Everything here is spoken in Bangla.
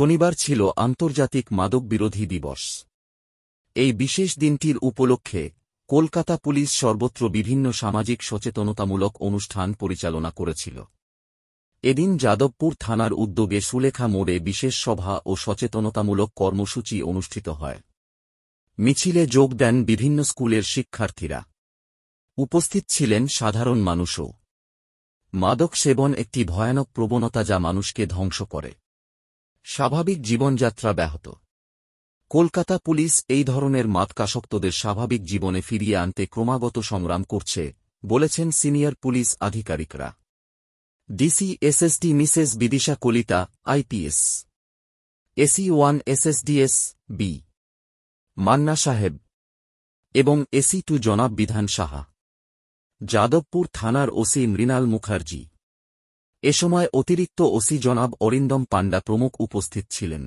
শনিবার ছিল আন্তর্জাতিক মাদক বিরোধী দিবস। এই বিশেষ দিনটির উপলক্ষে কলকাতা পুলিশ সর্বত্র বিভিন্ন সামাজিক সচেতনতামূলক অনুষ্ঠান পরিচালনা করেছিল। এদিন যাদবপুর থানার উদ্যোগে সুলেখা মোড়ে বিশেষ সভা ও সচেতনতামূলক কর্মসূচি অনুষ্ঠিত হয়। মিছিলে যোগ দেন বিভিন্ন স্কুলের শিক্ষার্থীরা। উপস্থিত ছিলেন সাধারণ মানুষও। মাদক সেবন একটি ভয়ানক প্রবণতা যা মানুষকে ধ্বংস করে, স্বাভাবিক জীবনযাত্রা ব্যাহত। কলকাতা পুলিশ এই ধরনের মাদকাসক্তদের স্বাভাবিক জীবনে ফিরিয়ে আনতে ক্রমাগত সংগ্রাম করছে, বলেছেন সিনিয়র পুলিশ আধিকারিকরা। DC SSD Mrs Bidisha Kalita, IPS, AC one SSDS B Manna সাহেব এবং এসি-2 জনাব বিধান সাহা, যাদবপুর থানার ওসি মৃণাল মুখার্জি। এ সময় অতিরিক্ত ওসি জনাব অরিন্দম পাণ্ডা প্রমুখ উপস্থিত ছিলেন।